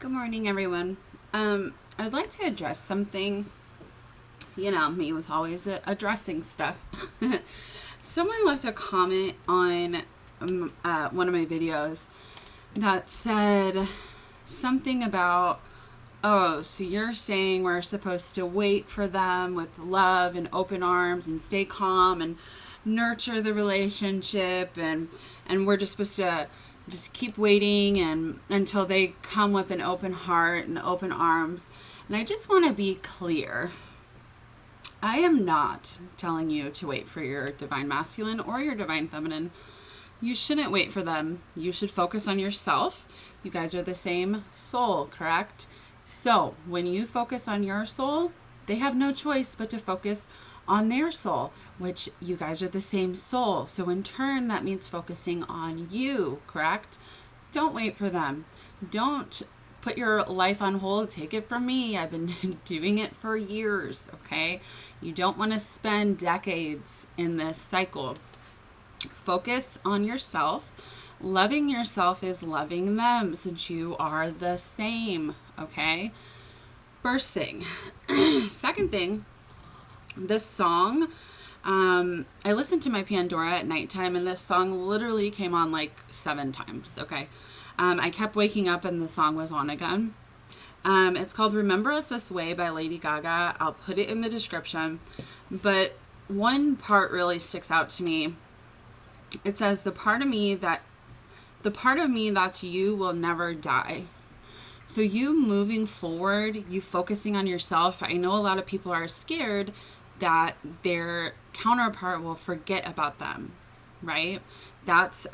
Good morning, everyone. I'd like to address something. You know, me with always addressing stuff. Someone left a comment on one of my videos that said something about, oh, so you're saying we're supposed to wait for them with love and open arms and stay calm and nurture the relationship, and we're just supposed to just keep waiting and until they come with an open heart and open arms. And I just want to be clear. I am not telling you to wait for your divine masculine or your divine feminine. You shouldn't wait for them. You should focus on yourself. You guys are the same soul, correct? So when you focus on your soul, they have no choice but to focus on their soul, which you guys are the same soul. So in turn, that means focusing on you, correct? Don't wait for them. Don't put your life on hold. Take it from me. I've been doing it for years, okay? You don't want to spend decades in this cycle. Focus on yourself. Loving yourself is loving them, since you are the same, okay? First thing. Second thing, this song, I listened to my Pandora at nighttime, and this song literally came on like 7 times, okay? I kept waking up and the song was on again. It's called Remember Us This Way by Lady Gaga. I'll put it in the description. But one part really sticks out to me. It says, the part of me that's you will never die. So you moving forward, you focusing on yourself. I know a lot of people are scared that their counterpart will forget about them, right? That's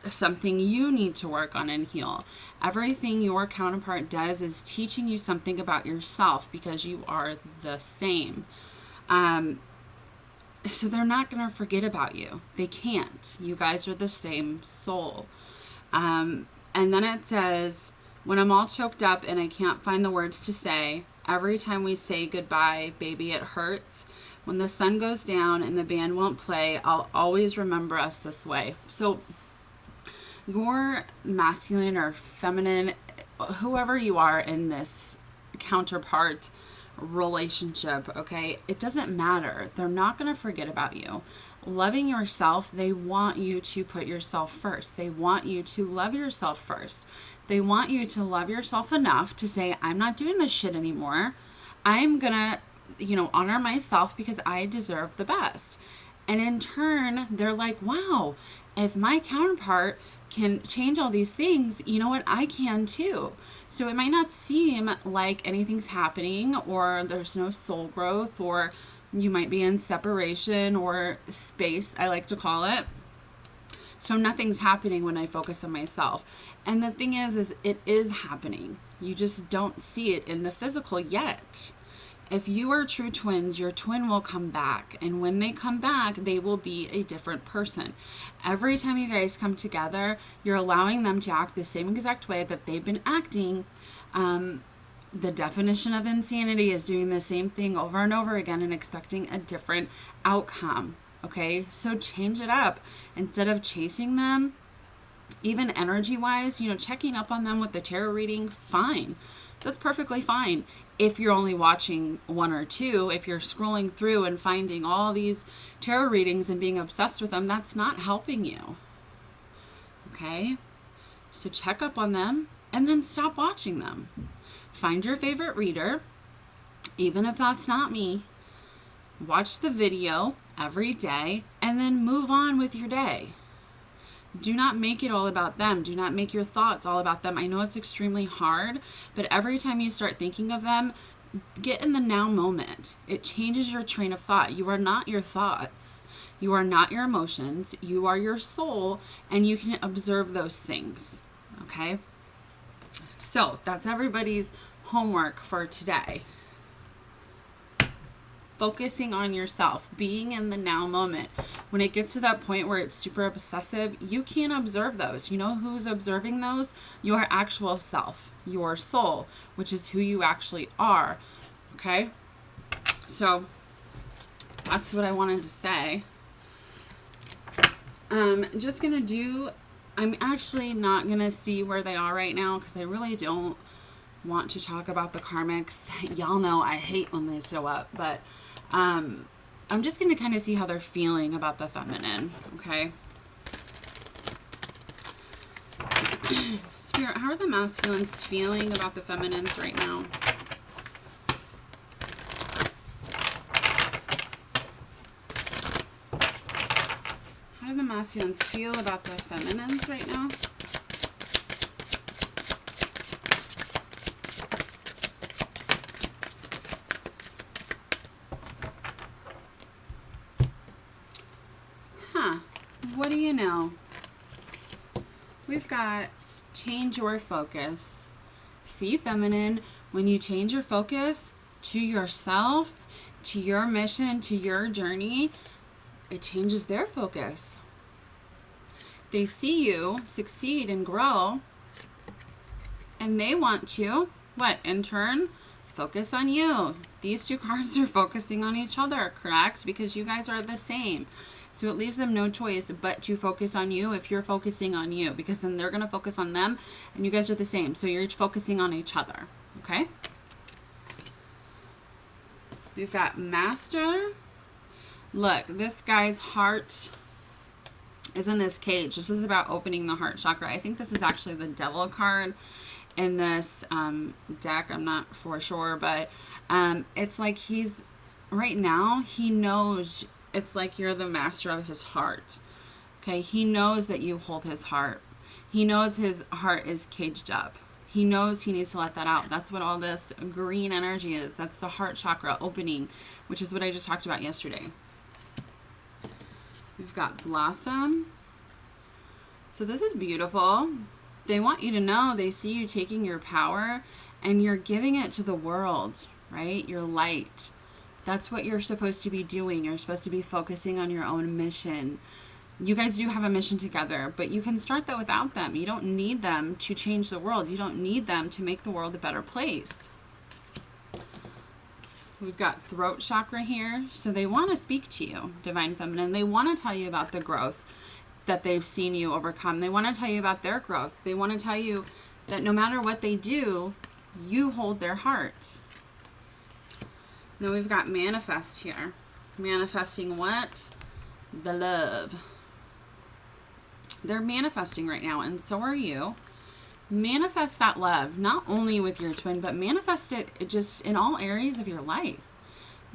something you need to work on and heal. Everything your counterpart does is teaching you something about yourself, because you are the same. So they're not going to forget about you. They can't. You guys are the same soul. And then it says, when I'm all choked up and I can't find the words to say, every time we say goodbye, baby, it hurts. When the sun goes down and the band won't play, I'll always remember us this way. So your masculine or feminine, whoever you are in this counterpart relationship, okay, it doesn't matter. They're not going to forget about you. Loving yourself, they want you to put yourself first. They want you to love yourself first. They want you to love yourself enough to say, I'm not doing this shit anymore. I'm going to, honor myself because I deserve the best. And in turn, they're like, wow, if my counterpart can change all these things, you know what? I can too. So it might not seem like anything's happening, or there's no soul growth, or you might be in separation or space, I like to call it. So nothing's happening when I focus on myself. And the thing is it is happening. You just don't see it in the physical yet. If you are true twins, your twin will come back. And when they come back, they will be a different person. Every time you guys come together, you're allowing them to act the same exact way that they've been acting. The definition of insanity is doing the same thing over and over again and expecting a different outcome. Okay, so change it up. Instead of chasing them, even energy-wise, checking up on them with the tarot reading, fine. That's perfectly fine. If you're only watching 1 or 2, if you're scrolling through and finding all these tarot readings and being obsessed with them, that's not helping you. Okay? So check up on them and then stop watching them. Find your favorite reader, even if that's not me. Watch the video every day and then move on with your day. Do not make it all about them. Do not make your thoughts all about them. I know it's extremely hard, but every time you start thinking of them, get in the now moment. It changes your train of thought. You are not your thoughts. You are not your emotions. You are your soul, and you can observe those things. Okay? So that's everybody's homework for today. Focusing on yourself, being in the now moment. When it gets to that point where it's super obsessive, you can't observe those. You know who's observing those? Your actual self, your soul, which is who you actually are. Okay? So that's what I wanted to say. Just gonna do, I'm actually not gonna see where they are right now because I really don't want to talk about the karmics. Y'all know I hate when they show up, but I'm just going to kind of see how they're feeling about the feminine, okay? Spirit, how are the masculines feeling about the feminines right now? How do the masculines feel about the feminines right now? What do you know? We've got change your focus. See, feminine, when you change your focus to yourself, to your mission, to your journey, it changes their focus. They see you succeed and grow, and they want to, what, in turn, focus on you. These two cards are focusing on each other, correct? Because you guys are the same. So it leaves them no choice but to focus on you if you're focusing on you, because then they're going to focus on them, and you guys are the same. So you're focusing on each other, okay? We've got Master. Look, this guy's heart is in this cage. This is about opening the heart chakra. I think this is actually the Devil card in this deck. I'm not for sure, but it's like he's, right now, he knows. It's like you're the master of his heart. Okay, he knows that you hold his heart. He knows his heart is caged up. He knows he needs to let that out. That's what all this green energy is. That's the heart chakra opening, which is what I just talked about yesterday. We've got Blossom. So this is beautiful. They want you to know, they see you taking your power and you're giving it to the world, right? Your light. That's what you're supposed to be doing. You're supposed to be focusing on your own mission. You guys do have a mission together, but you can start that without them. You don't need them to change the world. You don't need them to make the world a better place. We've got throat chakra here. So they want to speak to you, Divine Feminine. They want to tell you about the growth that they've seen you overcome. They want to tell you about their growth. They want to tell you that no matter what they do, you hold their heart. Then we've got manifest here. Manifesting what? The love. They're manifesting right now, and so are you. Manifest that love, not only with your twin, but manifest it just in all areas of your life.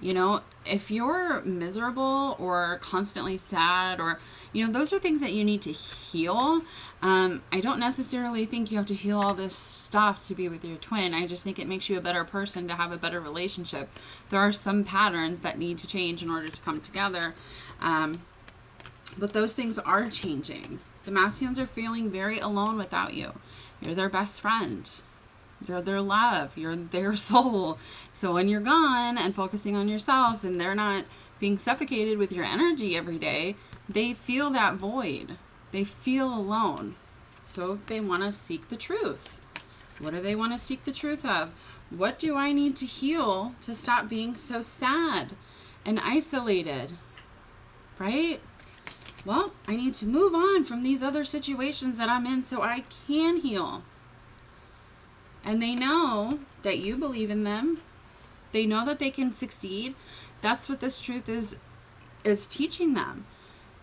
You know, if you're miserable or constantly sad, or, you know, those are things that you need to heal. I don't necessarily think you have to heal all this stuff to be with your twin. I just think it makes you a better person to have a better relationship. There are some patterns that need to change in order to come together. But those things are changing. The masculines are feeling very alone without you. You're their best friend. You're their love. You're their soul. So when you're gone and focusing on yourself and they're not being suffocated with your energy every day, they feel that void. They feel alone. So they want to seek the truth. What do they want to seek the truth of? What do I need to heal to stop being so sad and isolated? Right? Well, I need to move on from these other situations that I'm in so I can heal. And they know that you believe in them. They know that they can succeed. That's what this truth is teaching them.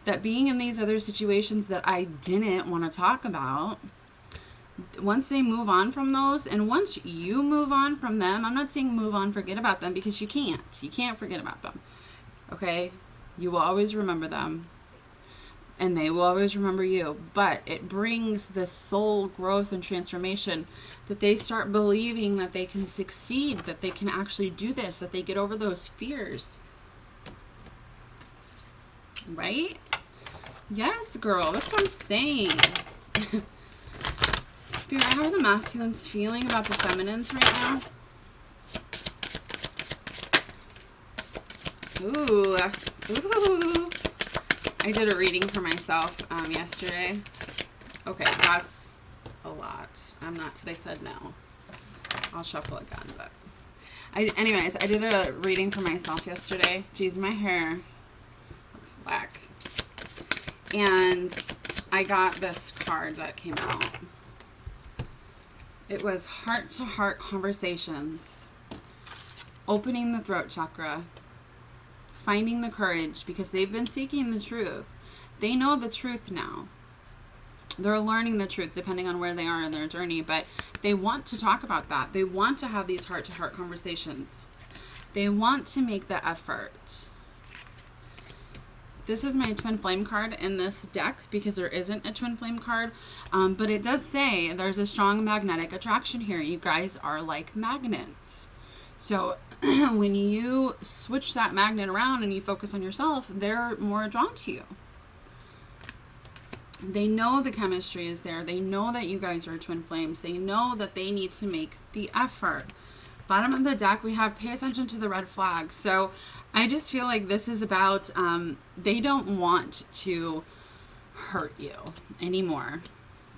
That being in these other situations that I didn't want to talk about, once they move on from those, and once you move on from them, I'm not saying move on, forget about them, because you can't. You can't forget about them. Okay? You will always remember them. And they will always remember you. But it brings this soul growth and transformation that they start believing that they can succeed, that they can actually do this, that they get over those fears. Right? Yes, girl. That's what I'm saying. Spirit, how are the masculines feeling about the feminines right now? Ooh. Ooh. I did a reading for myself yesterday. Okay, that's a lot. They said no. I'll shuffle again, but anyways, I did a reading for myself yesterday. Geez, my hair looks black. And I got this card that came out. It was heart-to-heart conversations, opening the throat chakra, finding the courage, because they've been seeking the truth. They know the truth now. They're learning the truth depending on where they are in their journey, but they want to talk about that. They want to have these heart-to-heart conversations. They want to make the effort. This is my twin flame card in this deck because there isn't a twin flame card, but it does say there's a strong magnetic attraction here. You guys are like magnets. So when you switch that magnet around and you focus on yourself, they're more drawn to you. They know the chemistry is there. They know that you guys are twin flames. They know that they need to make the effort. Bottom of the deck, we have pay attention to the red flag. So I just feel like this is about, they don't want to hurt you anymore.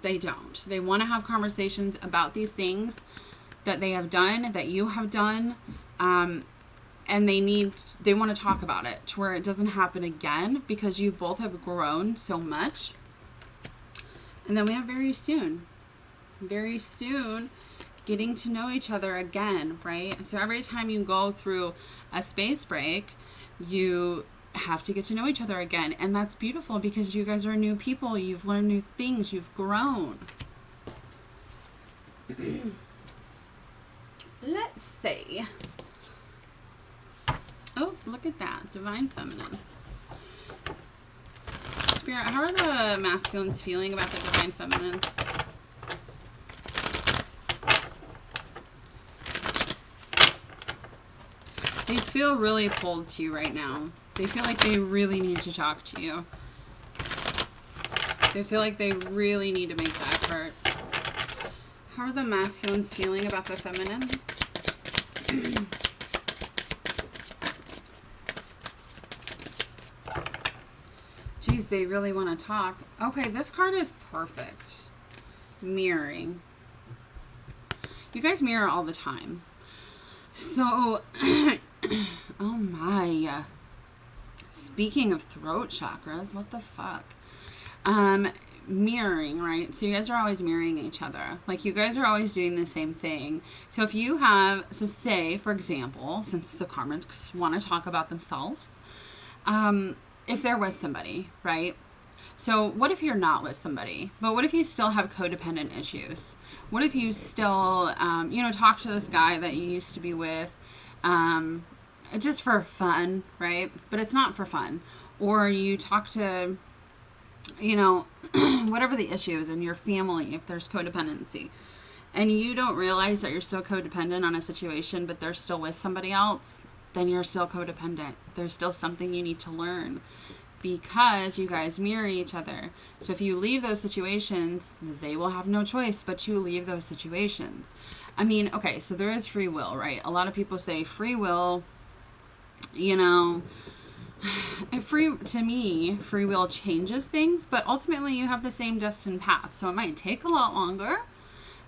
They don't. They want to have conversations about these things that they have done, that you have done, and they want to talk about it to where it doesn't happen again, because you both have grown so much. And then we have very soon, getting to know each other again, right? So every time you go through a space break, you have to get to know each other again. And that's beautiful because you guys are new people. You've learned new things. You've grown. Let's see. Oh, look at that. Divine Feminine. Spirit, how are the masculines feeling about the Divine Feminines? They feel really pulled to you right now. They feel like they really need to talk to you. They feel like they really need to make the effort. How are the masculines feeling about the feminines? Geez, they really want to talk. Okay, this card is perfect. Mirroring. You guys mirror all the time. So, oh my. Speaking of throat chakras, what the fuck? Mirroring, right? So you guys are always mirroring each other. Like, you guys are always doing the same thing. So if you have, so say, for example, since the Karmics want to talk about themselves, if they're with somebody, right? So what if you're not with somebody? But what if you still have codependent issues? What if you still, talk to this guy that you used to be with, just for fun, right? But it's not for fun. Or you talk to, whatever the issue is in your family, if there's codependency, and you don't realize that you're still codependent on a situation, but they're still with somebody else, then you're still codependent. There's still something you need to learn because you guys mirror each other. So if you leave those situations, they will have no choice but to leave those situations. I mean, okay, so there is free will, right? A lot of people say free will, to me, free will changes things, but ultimately you have the same destined path. So it might take a lot longer,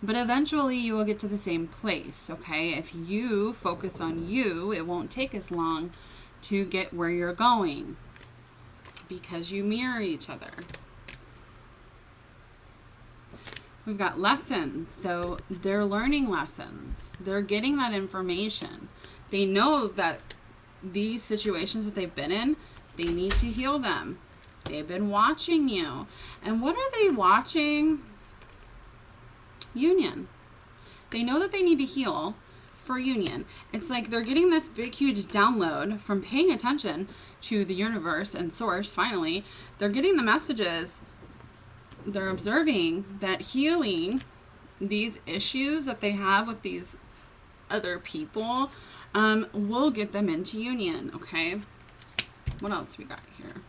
but eventually you will get to the same place, okay? If you focus on you, it won't take as long to get where you're going because you mirror each other. We've got lessons. So they're learning lessons. They're getting that information. They know that these situations that they've been in, they need to heal them. They've been watching you. And what are they watching? Union. They know that they need to heal for union. It's like they're getting this big, huge download from paying attention to the universe and source. Finally, they're getting the messages. They're observing that healing these issues that they have with these other people will get them into union. Okay. What else we got here?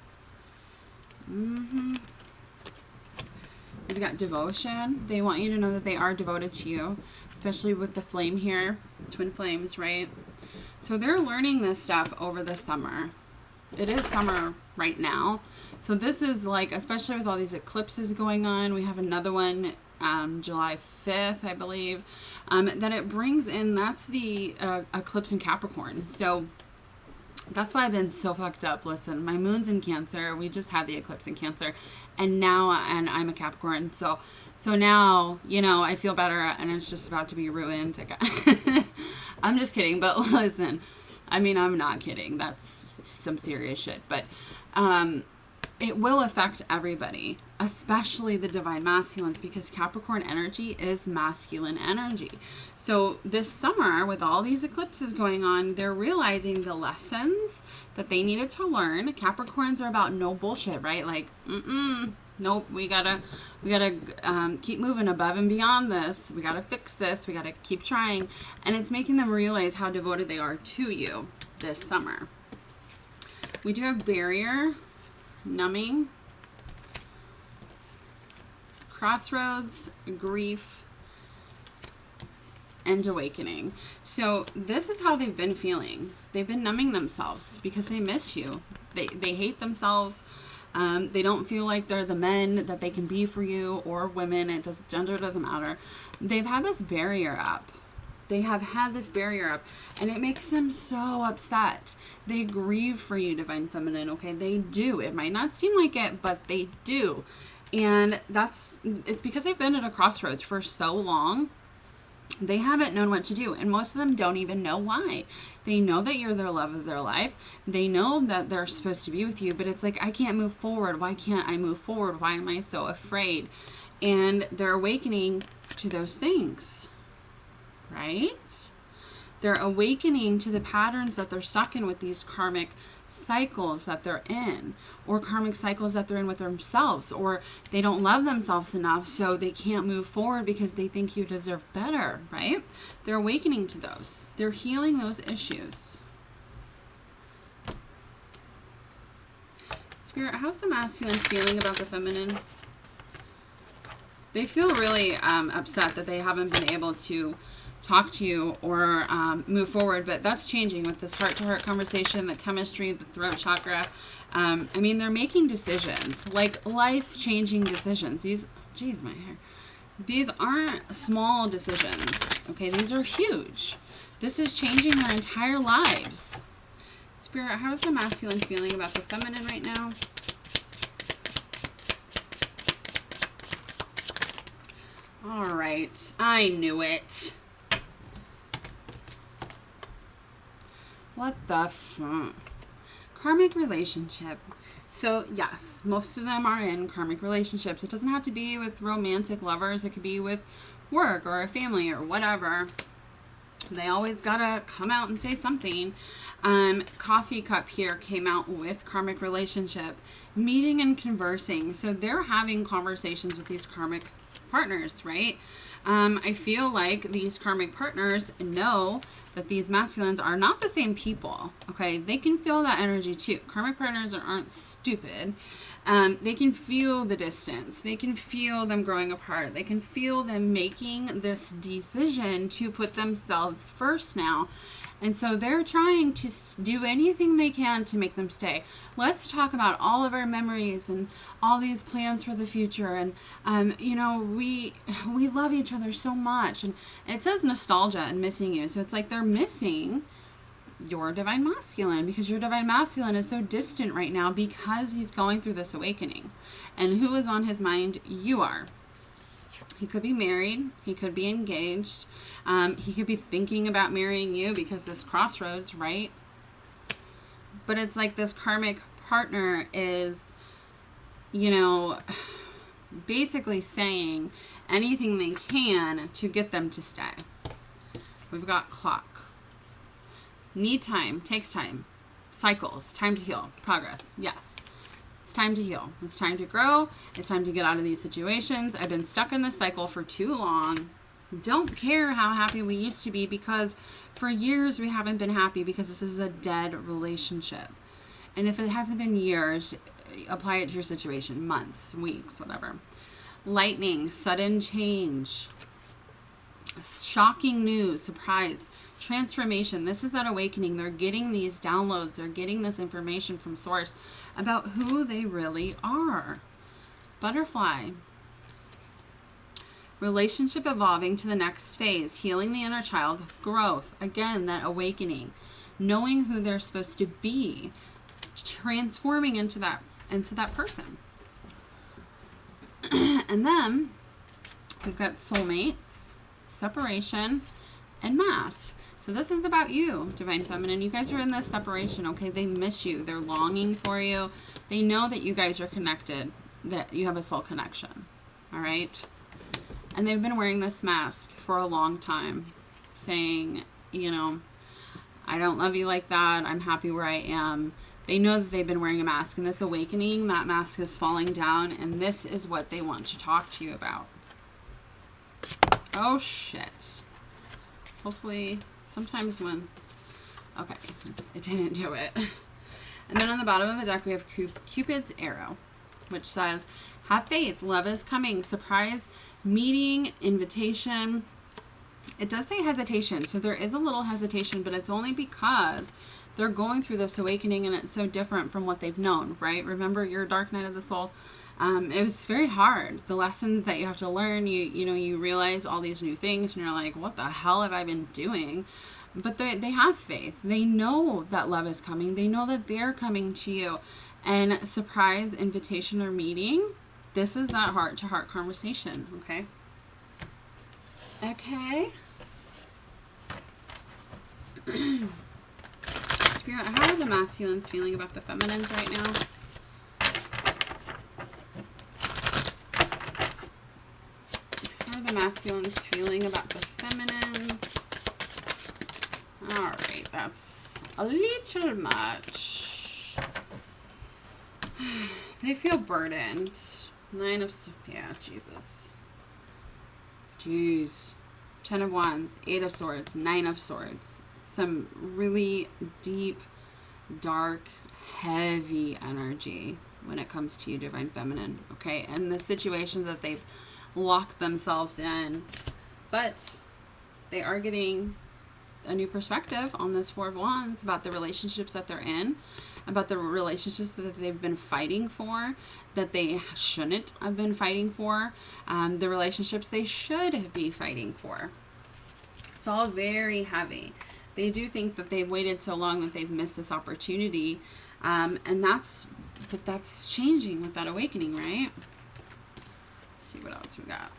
We've got devotion. They want you to know that they are devoted to you, especially with the flame here, twin flames, right? So they're learning this stuff over the summer. It is summer right now. So this is like, especially with all these eclipses going on, we have another one, July 5th, I believe, that it brings in, that's the eclipse in Capricorn. So That's why I've been so fucked up. Listen, my moon's in Cancer. We just had the eclipse in Cancer. And I'm a Capricorn. So now, I feel better, and it's just about to be ruined again. I'm just kidding. But listen, I'm not kidding. That's some serious shit. But it will affect everybody, especially the divine masculines, because Capricorn energy is masculine energy. So this summer, with all these eclipses going on, they're realizing the lessons that they needed to learn. Capricorns are about no bullshit, right? Like, nope, we gotta keep moving above and beyond this. We gotta fix this. We gotta keep trying. And it's making them realize how devoted they are to you this summer. We do have barrier, numbing, crossroads, grief, and awakening. So this is how they've been feeling. They've been numbing themselves because they miss you. They hate themselves. They don't feel like they're the men that they can be for you, or women. Gender doesn't matter. They've had this barrier up. They have had this barrier up, and it makes them so upset. They grieve for you, Divine Feminine, okay? They do. It might not seem like it, but they do. And it's because they've been at a crossroads for so long. They haven't known what to do, and most of them don't even know why. They know that you're their love of their life. They know that they're supposed to be with you, but it's like, I can't move forward. Why can't I move forward? Why am I so afraid? And they're awakening to those things. Right? They're awakening to the patterns that they're stuck in with these karmic cycles that they're in, or karmic cycles that they're in with themselves, or they don't love themselves enough, so they can't move forward because they think you deserve better, right? They're awakening to those. They're healing those issues. Spirit, how's the masculine feeling about the feminine? They feel really upset that they haven't been able to talk to you or move forward, but that's changing with this heart-to-heart conversation, the chemistry, the throat chakra. They're making decisions, like life-changing decisions. Geez, my hair. These aren't small decisions, okay? These are huge. This is changing their entire lives. Spirit, how is the masculine feeling about the feminine right now? All right, I knew it. What the fuck? Karmic relationship. So yes, most of them are in karmic relationships. It doesn't have to be with romantic lovers. It could be with work or a family or whatever. They always gotta come out and say something. Coffee Cup here came out with karmic relationship, meeting and conversing. So they're having conversations with these karmic partners, right? I feel like these karmic partners know that these masculines are not the same people, okay? They can feel that energy too. Karmic partners aren't stupid. They can feel the distance. They can feel them growing apart. They can feel them making this decision to put themselves first now. And so they're trying to do anything they can to make them stay. Let's talk about all of our memories and all these plans for the future. And, we love each other so much. And it says nostalgia and missing you. So it's like they're missing your divine masculine, because your divine masculine is so distant right now because he's going through this awakening. And who is on his mind? You are. He could be married. He could be engaged. He could be thinking about marrying you because this crossroads, right? But it's like this karmic partner is, basically saying anything they can to get them to stay. We've got clock. Need time. Takes time. Cycles. Time to heal. Progress. Yes. It's time to heal. It's time to grow. It's time to get out of these situations. I've been stuck in this cycle for too long. Don't care how happy we used to be, because for years we haven't been happy because this is a dead relationship. And if it hasn't been years, apply it to your situation. Months, weeks, whatever. Lightning, sudden change, shocking news, surprise, transformation. This is that awakening. They're getting these downloads. They're getting this information from source about who they really are. Butterfly. Relationship evolving to the next phase. Healing the inner child. Growth. Again, that awakening. knowing who they're supposed to be, transforming into that person. And then we've got soulmates, separation, and mask. So this is about you, Divine Feminine. You guys are in this separation, okay? They miss you. They're longing for you. They know that you guys are connected, that you have a soul connection, all right? And they've been wearing this mask for a long time, saying, you know, I don't love you like that. I'm happy where I am. They know that they've been wearing a mask. In this awakening, that mask is falling down, and this is what they want to talk to you about. Oh, shit. Hopefully, sometimes when... Okay, it didn't do it. And then on the bottom of the deck, we have Cupid's arrow, which says, have faith, love is coming, surprise, meeting, invitation. It does say hesitation, so there is a little hesitation, but it's only because they're going through this awakening and it's so different from what they've known, right? Remember your dark night of the soul? It was very hard. The lessons that you have to learn, you realize all these new things and you're like, what the hell have I been doing? But they have faith. They know that love is coming. They know that they're coming to you. And surprise, invitation, or meeting, this is that heart-to-heart conversation, okay? Okay. Spirit, how are the masculines feeling about the feminines right now? How are the masculines feeling about the feminines? Alright, that's a little much. They feel burdened. Yeah, Jesus. Jeez. 10 of Wands, 8 of Swords, 9 of Swords. Some really deep, dark, heavy energy when it comes to you, Divine Feminine, okay? And the situations that they've locked themselves in. But they are getting a new perspective on this 4 of Wands about the relationships that they're in, about the relationships that they've been fighting for, that they shouldn't have been fighting for, the relationships they should be fighting for. It's all very heavy. They do think that they've waited so long that they've missed this opportunity, and that's changing with that awakening, right? Let's see what else we got.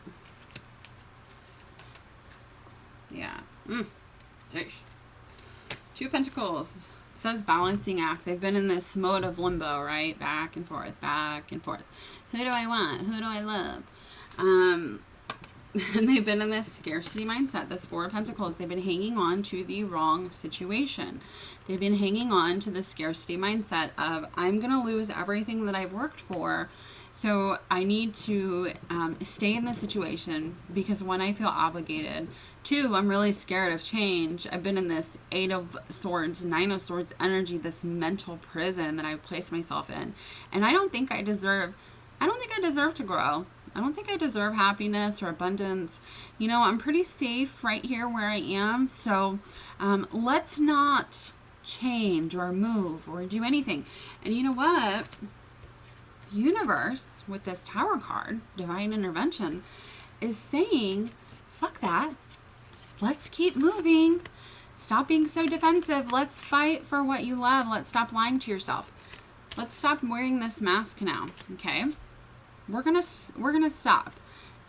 Yeah. Jeez. 2 of Pentacles. It says balancing act. They've been in this mode of limbo, right? Back and forth, back and forth. Who do I want? Who do I love? And they've been in this scarcity mindset, this 4 of Pentacles. They've been hanging on to the wrong situation. They've been hanging on to the scarcity mindset of, I'm going to lose everything that I've worked for, so I need to stay in this situation because when I feel obligated. 2, I'm really scared of change. I've been in this 8 of Swords, 9 of Swords energy, this mental prison that I've placed myself in. And I don't think I deserve to grow. I don't think I deserve happiness or abundance. You know, I'm pretty safe right here where I am. So let's not change or move or do anything. And you know what? The universe, with this Tower card, Divine Intervention, is saying, fuck that. Let's keep moving. Stop being so defensive. Let's fight for what you love. Let's stop lying to yourself. Let's stop wearing this mask now, okay? We're gonna stop.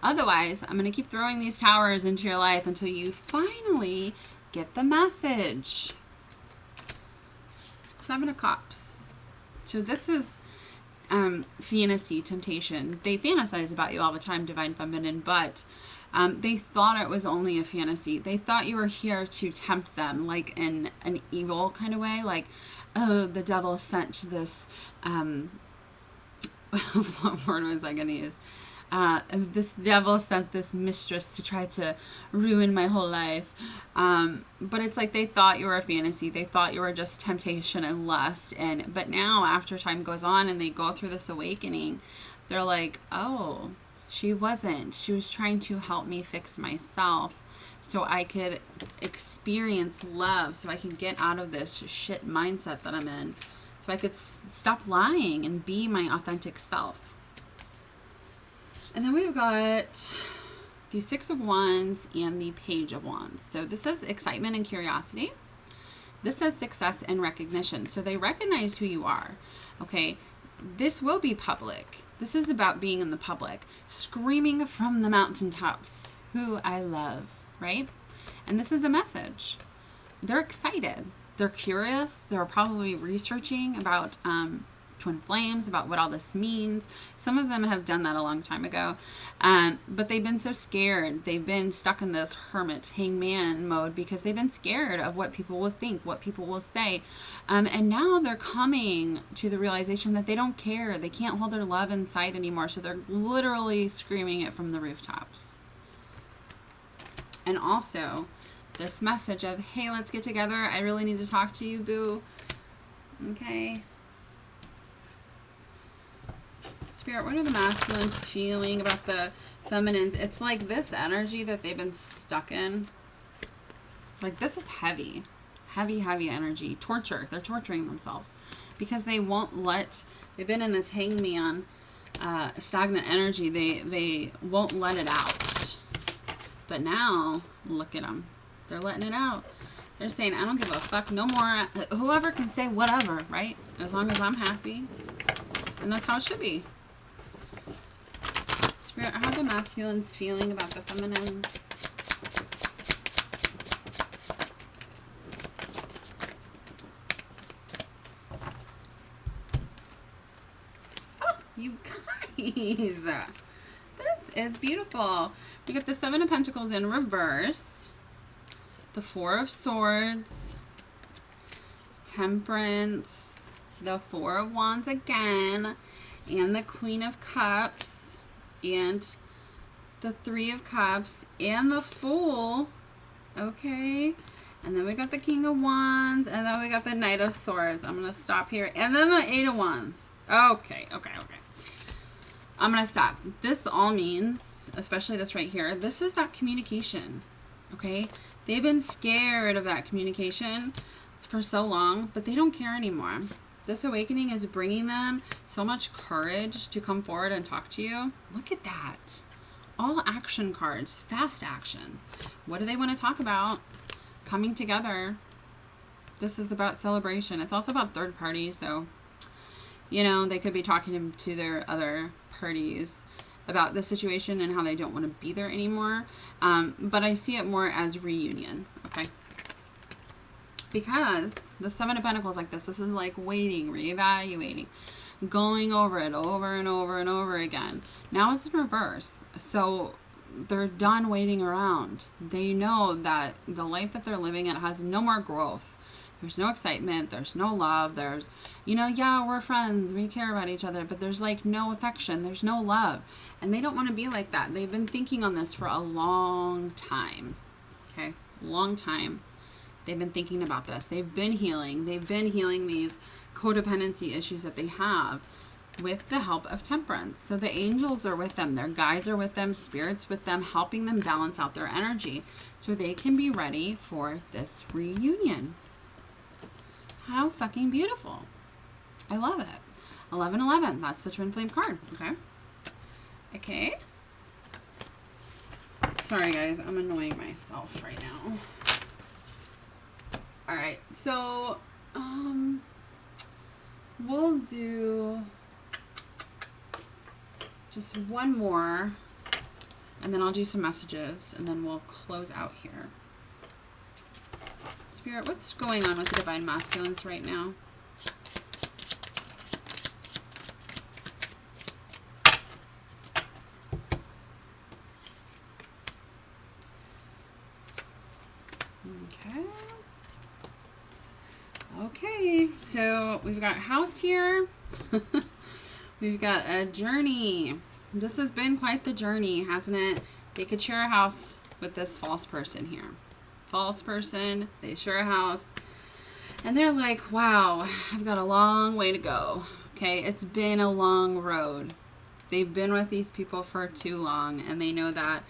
Otherwise, I'm gonna keep throwing these towers into your life until you finally get the message. 7 of Cups. So this is fantasy, temptation. They fantasize about you all the time, Divine Feminine, but they thought it was only a fantasy. They thought you were here to tempt them, like in an evil kind of way, like, oh, the devil sent this, what word was I going to use? This devil sent this mistress to try to ruin my whole life. But it's like they thought you were a fantasy. They thought you were just temptation and lust. But now, after time goes on and they go through this awakening, they're like, oh, she wasn't. She was trying to help me fix myself so I could experience love, so I could get out of this shit mindset that I'm in, so I could stop lying and be my authentic self. And then we've got the 6 of Wands and the Page of Wands. So this is excitement and curiosity. This says success and recognition. So they recognize who you are. Okay. This will be public. This is about being in the public, screaming from the mountaintops who I love, right? And this is a message. They're excited. They're curious. They're probably researching about twin flames, about what all this means. Some of them have done that a long time ago. But they've been so scared. They've been stuck in this hermit hangman mode because they've been scared of what people will think, what people will say. And now they're coming to the realization that they don't care. They can't hold their love inside anymore. So they're literally screaming it from the rooftops. And also this message of, hey, let's get together. I really need to talk to you, boo. Okay. Spirit, what are the masculines feeling about the feminines? It's like this energy that they've been stuck in. Like this is heavy. Heavy, heavy energy. Torture. They're torturing themselves. Because they won't let, they've been in this hangman, stagnant energy. They won't let it out. But now, look at them. They're letting it out. They're saying, I don't give a fuck no more. Whoever can say whatever, right? As long as I'm happy. And that's how it should be. Spirit, how are the masculines feeling about the feminines? Oh, you guys. This is beautiful. We got the Seven of Pentacles in reverse. The Four of Swords. Temperance. The Four of Wands again. And the Queen of Cups. And the Three of Cups. And the Fool. Okay. And then we got the King of Wands. And then we got the Knight of Swords. I'm going to stop here. And then the Eight of Wands. Okay. I'm going to stop. This all means, especially this right here, this is that communication. Okay? They've been scared of that communication for so long, but they don't care anymore. This awakening is bringing them so much courage to come forward and talk to you. Look at that. All action cards. Fast action. What do they want to talk about? Coming together. This is about celebration. It's also about third parties, so, you know, they could be talking to their other parties about the situation and how they don't want to be there anymore. But I see it more as reunion, okay? Because the Seven of Pentacles like this is like waiting, reevaluating, going over it over and over and over again. Now it's in reverse. So they're done waiting around. They know that the life that they're living in has no more growth. There's no excitement. There's no love. There's, you know, yeah, we're friends. We care about each other. But there's like no affection. There's no love. And they don't want to be like that. They've been thinking on this for a long time. Okay? Long time. They've been thinking about this. They've been healing. They've been healing these codependency issues that they have with the help of Temperance. So the angels are with them. Their guides are with them. Spirits with them, helping them balance out their energy so they can be ready for this reunion. How fucking beautiful. I love it. 1111. That's the twin flame card. Okay. Okay. Sorry, guys. I'm annoying myself right now. All right. So, we'll do just one more, and then I'll do some messages, and then we'll close out here. Spirit, what's going on with the Divine Masculines right now? Okay. Okay, so we've got house here. We've got a journey. This has been quite the journey, hasn't it? They could share a house with this false person here. False person, they share a house, and they're like, wow, I've got a long way to go. Okay, it's been a long road. They've been with these people for too long, and they know that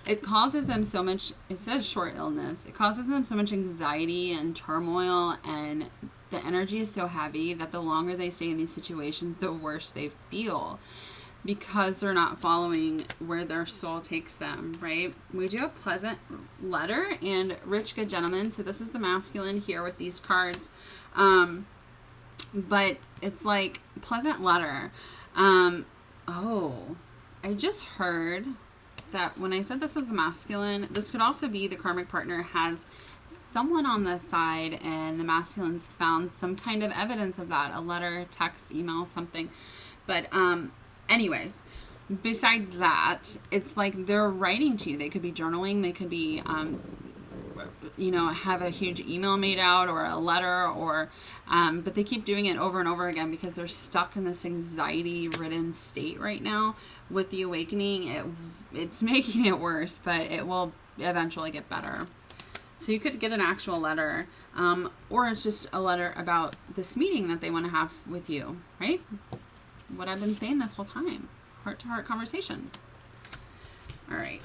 it causes them so much, it says short illness, it causes them so much anxiety and turmoil, and the energy is so heavy that the longer they stay in these situations, the worse they feel. because they're not following where their soul takes them, right? We do have pleasant letter and rich good gentleman. So this is the masculine here with these cards. But it's like pleasant letter. Oh, I just heard that when I said this was the masculine, this could also be the karmic partner has someone on the side and the masculine's found some kind of evidence of that, a letter, text, email, something. But anyways, besides that, it's like they're writing to you. They could be journaling, they could be you know, have a huge email made out or a letter, or but they keep doing it over and over again because they're stuck in this anxiety ridden state right now. With the awakening, it's making it worse, but it will eventually get better. So you could get an actual letter, or it's just a letter about this meeting that they want to have with you, right? What I've been saying this whole time, heart-to-heart conversation. All right.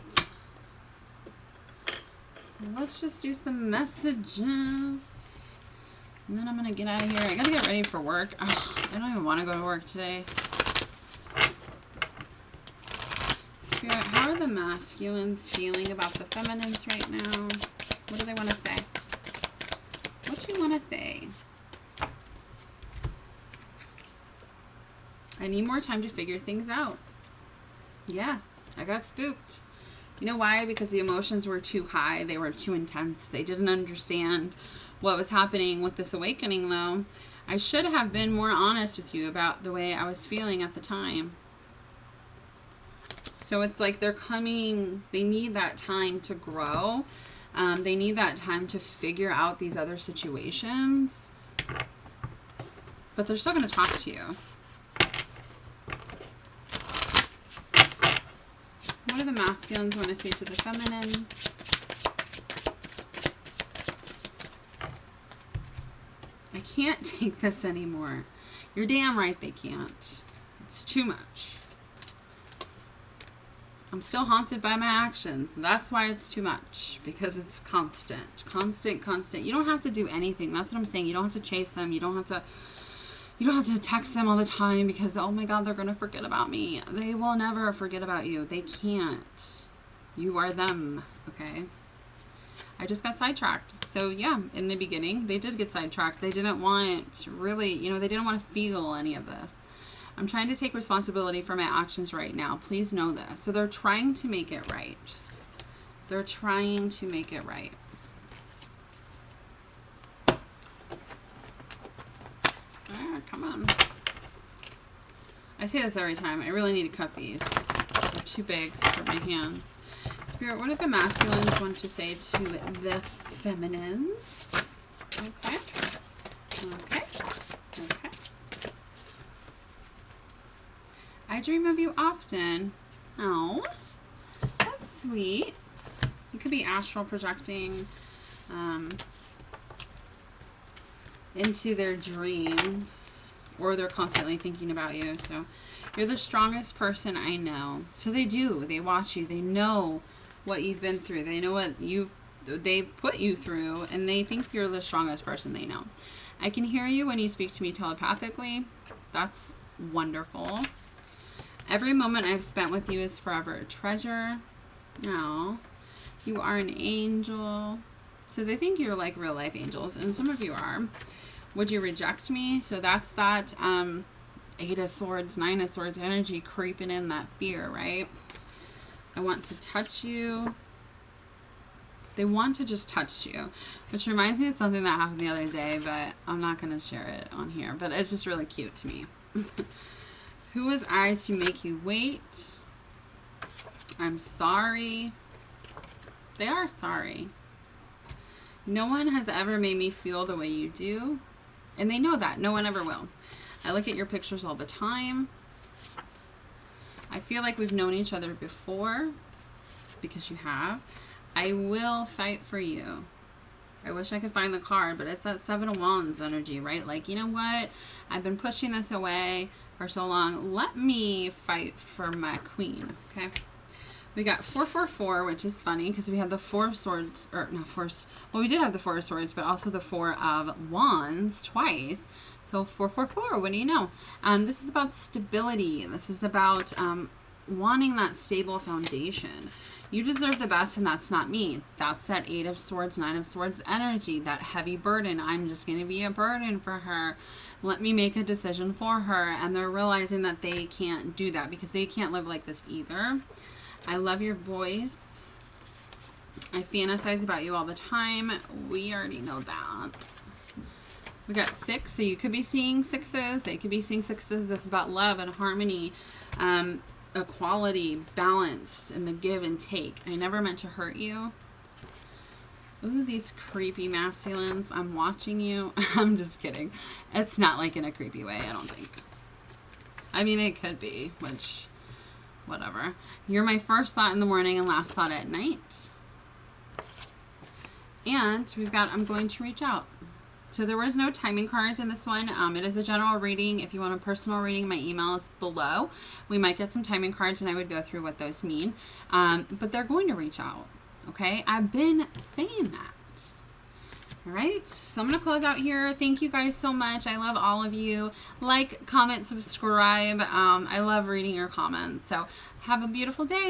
So let's just do some messages, and then I'm gonna get out of here. I gotta get ready for work. Ugh, I don't even want to go to work today. Spirit, how are the masculines feeling about the feminines right now? What do they want to say? What do you want to say? I need more time to figure things out. Yeah, I got spooked. You know why? Because the emotions were too high. They were too intense. They didn't understand what was happening with this awakening, though. I should have been more honest with you about the way I was feeling at the time. So it's like they're coming, they need that time to grow. They need that time to figure out these other situations. But they're still going to talk to you. What do the masculines want to say to the feminine? I can't take this anymore. You're damn right they can't. It's too much. I'm still haunted by my actions. That's why it's too much. Because it's constant. Constant, constant. You don't have to do anything. That's what I'm saying. You don't have to chase them. You don't have to text them all the time because, oh my God, they're going to forget about me. They will never forget about you. They can't. You are them. Okay? I just got sidetracked. So yeah, in the beginning, they did get sidetracked. They didn't want really, they didn't want to feel any of this. I'm trying to take responsibility for my actions right now. Please know this. So they're trying to make it right. They're trying to make it right. Ah, come on. I say this every time. I really need to cut these. They're too big for my hands. Spirit, what do the masculines want to say to the feminines? Okay. Okay. Okay. I dream of you often. Oh, that's sweet. You could be astral projecting into their dreams, or they're constantly thinking about you. So you're the strongest person I know. So they do. They watch you. They know what you've been through. They know what they put you through, and they think you're the strongest person they know. I can hear you when you speak to me telepathically. That's wonderful. Every moment I've spent with you is forever a treasure. Oh, you are an angel. So they think you're like real life angels, and some of you are. Would you reject me? So that's that 8 of Swords, 9 of Swords energy creeping in, that fear, right? I want to touch you. They want to just touch you, which reminds me of something that happened the other day, but I'm not going to share it on here, but it's just really cute to me. Who was I to make you wait? I'm sorry. They are sorry. No one has ever made me feel the way you do. And they know that. No one ever will. I look at your pictures all the time. I feel like we've known each other before. Because you have. I will fight for you. I wish I could find the card, but it's that 7 of Wands energy, right? Like, you know what? I've been pushing this away for so long. Let me fight for my queen, okay? We got 444, which is funny because we have the 4 of Swords, or no, well, we did have the 4 of Swords, but also the 4 of Wands twice. So 444, what do you know? This is about stability. This is about wanting that stable foundation. You deserve the best, and that's not me. That's that 8 of Swords, 9 of Swords energy, that heavy burden. I'm just going to be a burden for her. Let me make a decision for her. And they're realizing that they can't do that because they can't live like this either. I love your voice. I fantasize about you all the time. We already know that. We got 6, so you could be seeing 6s. They could be seeing 6s. This is about love and harmony. Equality, balance, and the give and take. I never meant to hurt you. Ooh, these creepy masculines. I'm watching you. I'm just kidding. It's not like in a creepy way, I don't think. I mean, it could be, which, whatever. You're my first thought in the morning and last thought at night. And we've got, I'm going to reach out. So there was no timing cards in this one. It is a general reading. If you want a personal reading, my email is below. We might get some timing cards, and I would go through what those mean. But they're going to reach out. Okay? I've been saying that. All right? So I'm going to close out here. Thank you guys so much. I love all of you. Like, comment, subscribe. I love reading your comments. So have a beautiful day.